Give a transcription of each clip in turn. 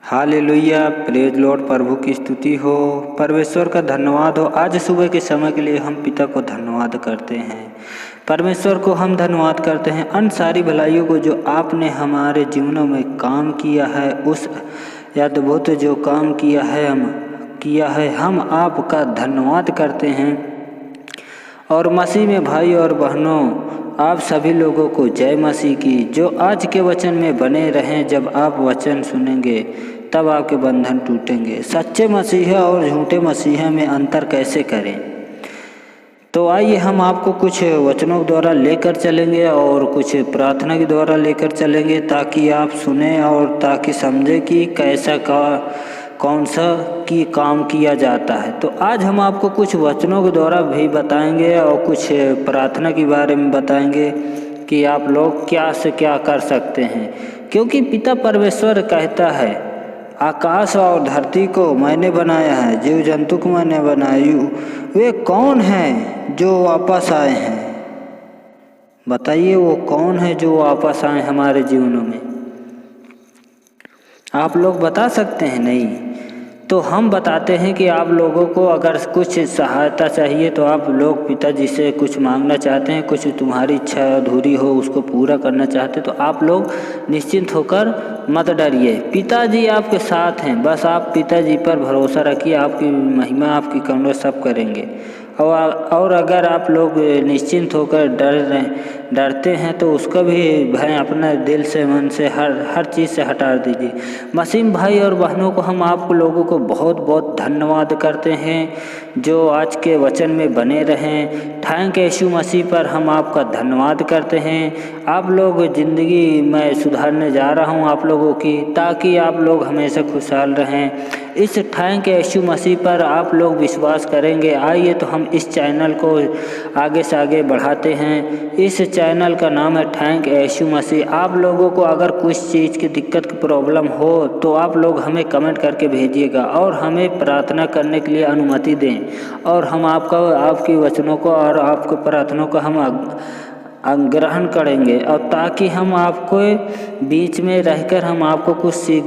Hallelujah, praise Lord. प्रभु की स्तुति हो, परमेश्वर का धन्यवाद हो। आज सुबह के समय के लिए हम पिता को धन्यवाद करते हैं। परमेश्वर को हम धन्यवाद करते हैं अन सारी भलाइयों को जो आपने हमारे जीवनों में काम किया है, उस अद्भुत जो काम किया है हम आपका धन्यवाद करते हैं। और मसीह में भाई और बहनों, आप सभी लोगों को जय मसीह की। जो आज के वचन में बने रहें, जब आप वचन सुनेंगे तब आपके बंधन टूटेंगे। सच्चे मसीहा और झूठे मसीहा में अंतर कैसे करें? तो आइए हम आपको कुछ वचनों के द्वारा लेकर चलेंगे और कुछ प्रार्थना के द्वारा लेकर चलेंगे, ताकि आप सुने और ताकि समझें कि कौन सा की काम किया जाता है। तो आज हम आपको कुछ वचनों के द्वारा भी बताएंगे और कुछ प्रार्थना के बारे में बताएंगे कि आप लोग क्या से क्या कर सकते हैं। क्योंकि पिता परमेश्वर कहता है, आकाश और धरती को मैंने बनाया है, जीव जंतु को मैंने बनाया, वे कौन हैं जो वापस आए हैं? बताइए, वो कौन है जो वापस आए हमारे जीवनों में? आप लोग बता सकते हैं? नहीं तो हम बताते हैं कि आप लोगों को अगर कुछ सहायता चाहिए तो आप लोग पिताजी से कुछ मांगना चाहते हैं, कुछ तुम्हारी इच्छा अधूरी हो उसको पूरा करना चाहते, तो आप लोग निश्चिंत होकर मत डरिए। पिताजी आपके साथ हैं, बस आप पिताजी पर भरोसा रखिए, आपकी महिमा आपकी करुणा सब करेंगे। और अगर आप लोग निश्चिंत होकर डरते हैं तो उसका भी भय अपने दिल से, मन से, हर चीज़ से हटा दीजिए। मसीह भाई और बहनों को हम आप लोगों को बहुत बहुत धन्यवाद करते हैं जो आज के वचन में बने रहें। थैंक यीशु मसीह पर हम आपका धन्यवाद करते हैं। आप लोग ज़िंदगी में सुधारने जा रहा हूँ आप लोगों की, ताकि आप लोग हमेशा खुशहाल रहें। इस थैंक यीशु मसीह पर आप लोग विश्वास करेंगे। आइए तो हम इस चैनल को आगे से आगे बढ़ाते हैं। इस चैनल का नाम है थैंक यीशु मसीह। आप लोगों को अगर कुछ चीज़ की दिक्कत की प्रॉब्लम हो तो आप लोग हमें कमेंट करके भेजिएगा और हमें प्रार्थना करने के लिए अनुमति दें, और हम आपकी वचनों को और आपको प्रार्थनाओं को हम ग्रहण करेंगे, और ताकि हम आपको बीच में रहकर हम आपको कुछ सीख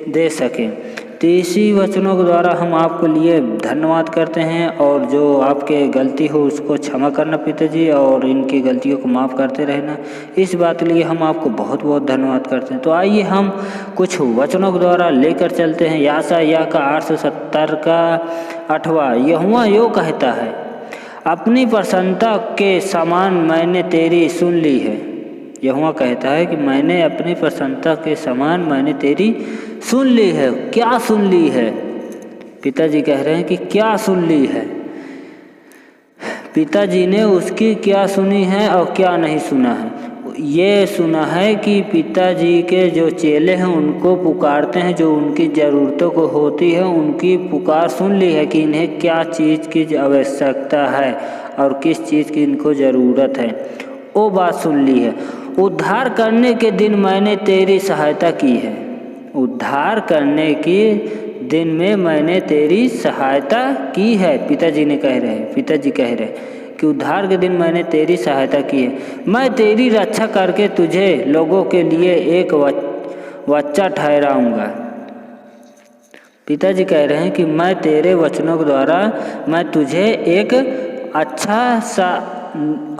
दे सकें। तो इसी वचनों के द्वारा हम आपको लिए धन्यवाद करते हैं। और जो आपके गलती हो उसको क्षमा करना पिताजी, और इनकी गलतियों को माफ़ करते रहना, इस बात के लिए हम आपको बहुत बहुत धन्यवाद करते हैं। तो आइए हम कुछ वचनों के द्वारा लेकर चलते हैं। यशायाह का 870 का 8वां। यहोवा यो कहता है, अपनी प्रसन्नता के समान मैंने तेरी सुन ली है। यहोवा कहता है कि मैंने अपनी प्रसन्नता के समान मैंने तेरी सुन ली है। क्या सुन ली है? पिताजी कह रहे हैं कि क्या सुन ली है। पिताजी ने उसकी क्या सुनी है और क्या नहीं सुना है। ये सुना है कि पिताजी के जो चेले हैं उनको पुकारते हैं, जो उनकी ज़रूरतों को होती है उनकी पुकार सुन ली है कि इन्हें क्या चीज़ की आवश्यकता है और किस चीज़ की इनको ज़रूरत है, वो बात सुन ली है। उद्धार करने के दिन मैंने तेरी सहायता की है। उद्धार करने के दिन में मैंने तेरी सहायता की है। पिताजी कह रहे हैं कि उद्धार के दिन मैंने तेरी सहायता की है। मैं तेरी रक्षा करके तुझे लोगों के लिए एक बच्चा ठहराऊंगा। पिताजी कह रहे हैं कि मैं तेरे वचनों के द्वारा मैं तुझे एक अच्छा सा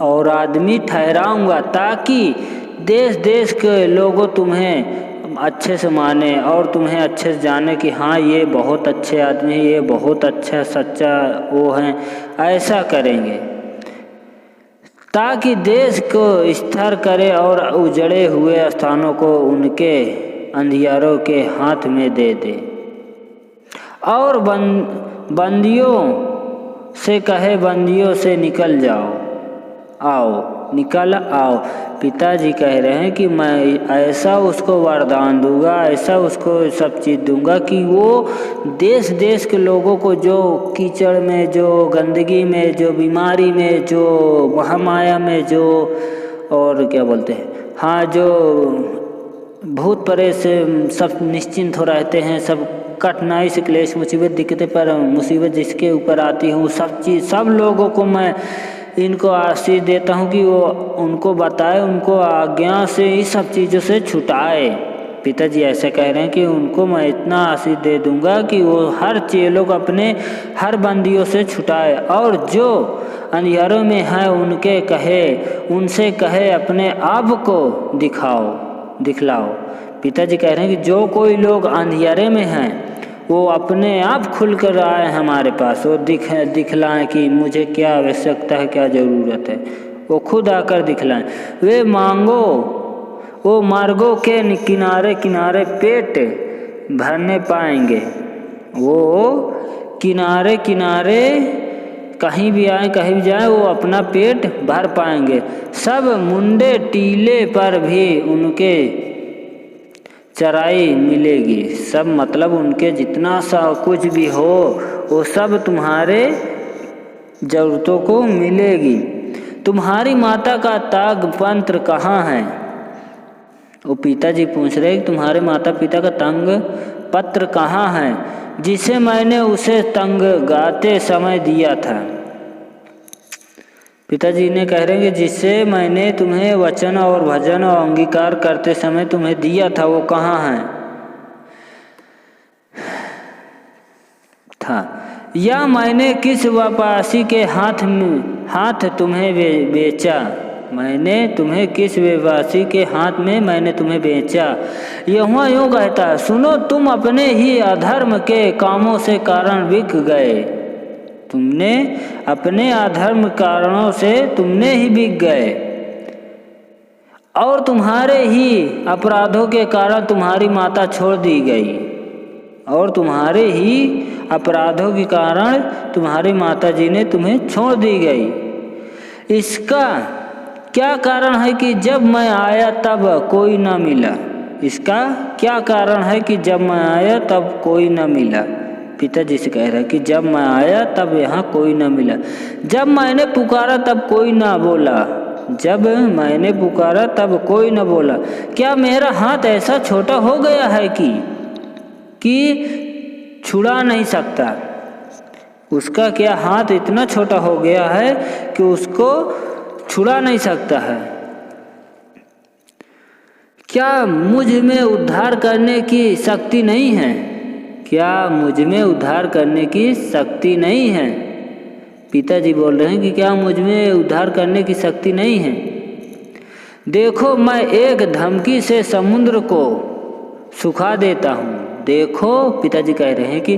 और आदमी ठहराऊंगा, ताकि देश देश के लोगों तुम्हें अच्छे से माने और तुम्हें अच्छे से जाने कि हाँ ये बहुत अच्छे आदमी, ये बहुत अच्छा सच्चा वो हैं। ऐसा करेंगे ताकि देश को स्थिर करे और उजड़े हुए स्थानों को उनके अंधियारों के हाथ में दे दे, और बंदियों से कहे, बंदियों से निकल जाओ, निकल आओ। पिताजी कह रहे हैं कि मैं ऐसा उसको वरदान दूंगा, ऐसा उसको सब चीज़ दूंगा कि वो देश देश के लोगों को, जो कीचड़ में, जो गंदगी में, जो बीमारी में, जो महामाया में, जो और क्या बोलते हैं, हाँ, जो भूत प्रेत से सब निश्चिंत हो रहते हैं, सब कठिनाई से, क्लेश, मुसीबत, दिक्कतें पर मुसीबत जिसके ऊपर आती है, वो सब लोगों को मैं इनको आशीष देता हूँ कि वो उनको बताए, उनको आज्ञा से इस सब चीज़ों से छुटाए। पिताजी ऐसा कह रहे हैं कि उनको मैं इतना आशीष दे दूंगा कि वो हर चेलों को अपने हर बंदियों से छुटाए, और जो अंधियारों में है उनसे कहे अपने आप को दिखलाओ। पिताजी कह रहे हैं कि जो कोई लोग अंधियारे में हैं वो अपने आप खुल कर आए हमारे पास, वो दिखलाएं कि मुझे क्या आवश्यकता है, क्या ज़रूरत है, वो खुद आकर दिखलाएं। वो मार्गों के किनारे किनारे पेट भरने पाएंगे। वो किनारे किनारे कहीं भी जाए वो अपना पेट भर पाएंगे। सब मुंडे टीले पर भी उनके चराई मिलेगी। सब मतलब उनके जितना सा कुछ भी हो वो सब तुम्हारे ज़रूरतों को मिलेगी। तुम्हारी माता का ताग पत्र कहाँ है? वो पिताजी पूछ रहे कि तुम्हारे माता पिता का तंग पत्र कहाँ है, जिसे मैंने उसे तंग गाते समय दिया था। पिताजी ने कह रहे हैं कि जिससे मैंने तुम्हें वचन और भजन और अंगीकार करते समय तुम्हें दिया था वो कहाँ है था, या मैंने किस व्यापारी के हाथ तुम्हें बेचा? मैंने तुम्हें किस व्यापारी के हाथ में मैंने तुम्हें बेचा? यहोवा यूँ कहता है, सुनो, तुम अपने ही अधर्म के कामों से कारण बिक गए। तुमने अपने अधर्म कारणों से तुमने ही बिक गए, और तुम्हारे ही अपराधों के कारण तुम्हारी माता छोड़ दी गई, और तुम्हारे ही अपराधों के कारण तुम्हारी माता जी ने तुम्हें छोड़ दी गई। इसका क्या कारण है कि जब मैं आया तब कोई न मिला? इसका क्या कारण है कि जब मैं आया तब कोई न मिला? पिताजी से कह रहा है कि जब मैं आया तब यहाँ कोई न मिला। जब मैंने पुकारा तब कोई ना बोला। जब मैंने पुकारा तब कोई न बोला। क्या मेरा हाथ ऐसा छोटा हो गया है कि छुड़ा नहीं सकता? उसका क्या हाथ इतना छोटा हो गया है कि उसको छुड़ा नहीं सकता है? क्या मुझ में उद्धार करने की शक्ति नहीं है? क्या मुझ में उद्धार करने की शक्ति नहीं है? पिताजी बोल रहे हैं कि क्या मुझ में उद्धार करने की शक्ति नहीं है? देखो, मैं एक धमकी से समुद्र को सुखा देता हूँ। देखो, पिताजी कह रहे हैं कि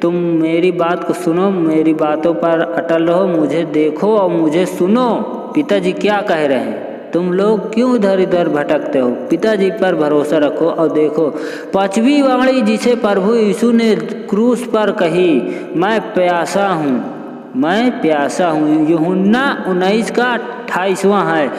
तुम मेरी बात को सुनो, मेरी बातों पर अटल रहो, मुझे देखो और मुझे सुनो। पिताजी क्या कह रहे हैं? तुम लोग क्यों इधर उधर भटकते हो? पिताजी पर भरोसा रखो और देखो। 5वीं वाणी जिसे प्रभु यीशु ने क्रूस पर कही, मैं प्यासा हूँ, यूहन्ना 19 का 28वां है।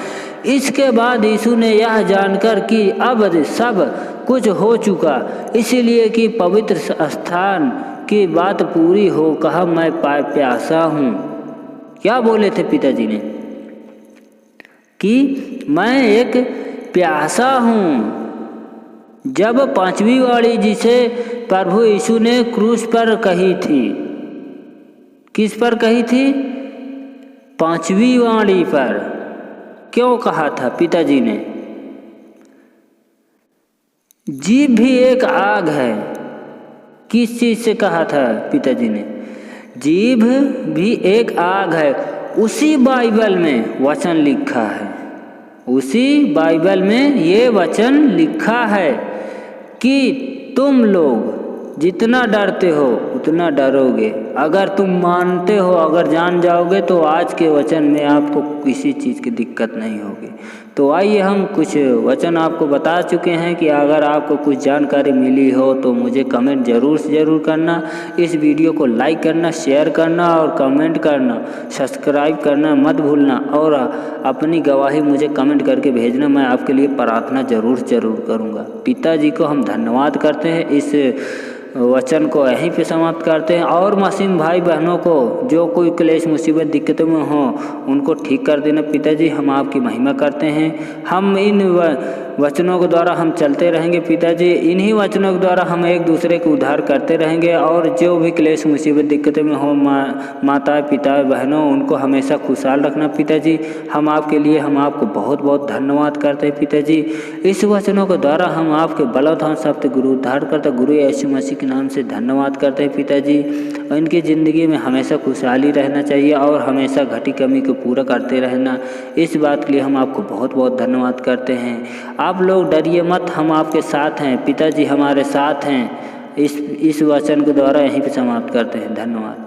इसके बाद यीशु ने यह जानकर कि अब सब कुछ हो चुका, इसलिए कि पवित्र स्थान की बात पूरी हो, कहा, मैं प्यासा हूँ। क्या बोले थे पिताजी ने? कि मैं एक प्यासा हूँ। जब 5वीं वाणी जिसे प्रभु यीशु ने क्रूस पर कही थी, किस पर कही थी? 5वीं वाणी पर। क्यों कहा था पिताजी ने? जीभ भी एक आग है। किस चीज़ से कहा था पिताजी ने? जीभ भी एक आग है। उसी बाइबल में वचन लिखा है, उसी बाइबल में ये वचन लिखा है कि तुम लोग जितना डरते हो उतना डरोगे। अगर तुम मानते हो, अगर जान जाओगे तो आज के वचन में आपको किसी चीज़ की दिक्कत नहीं होगी। तो आइए हम कुछ वचन आपको बता चुके हैं कि अगर आपको कुछ जानकारी मिली हो तो मुझे कमेंट ज़रूर से ज़रूर करना। इस वीडियो को लाइक करना, शेयर करना और कमेंट करना, सब्सक्राइब करना मत भूलना, और अपनी गवाही मुझे कमेंट करके भेजना। मैं आपके लिए प्रार्थना ज़रूर करूँगा। पिताजी को हम धन्यवाद करते हैं। इस वचन को यहीं पे समाप्त करते हैं, और मुस्लिम भाई बहनों को जो कोई क्लेश मुसीबत दिक्कतों में हो उनको ठीक कर देना। पिताजी, हम आपकी महिमा करते हैं। हम इन वचनों के द्वारा हम चलते रहेंगे पिताजी। इन्हीं वचनों के द्वारा हम एक दूसरे को उद्धार करते रहेंगे और जो भी क्लेश मुसीबत दिक्कतें में हो माता पिता बहनों उनको हमेशा खुशहाल रखना पिताजी। हम आपको बहुत बहुत धन्यवाद करते हैं पिताजी। इस वचनों के द्वारा हम आपके बलवधान सप्त गुरु उद्धारकर्ता गुरु यीशु मसीह के नाम से धन्यवाद करते हैं पिताजी। और इनकी ज़िंदगी में हमेशा खुशहाली रहना चाहिए और हमेशा घटी कमी को पूरा करते रहना। इस बात के लिए हम आपको बहुत बहुत धन्यवाद करते हैं। आप लोग डरिए मत, हम आपके साथ हैं पिताजी, हमारे साथ हैं। इस वचन के द्वारा यहीं पे समाप्त करते हैं। धन्यवाद।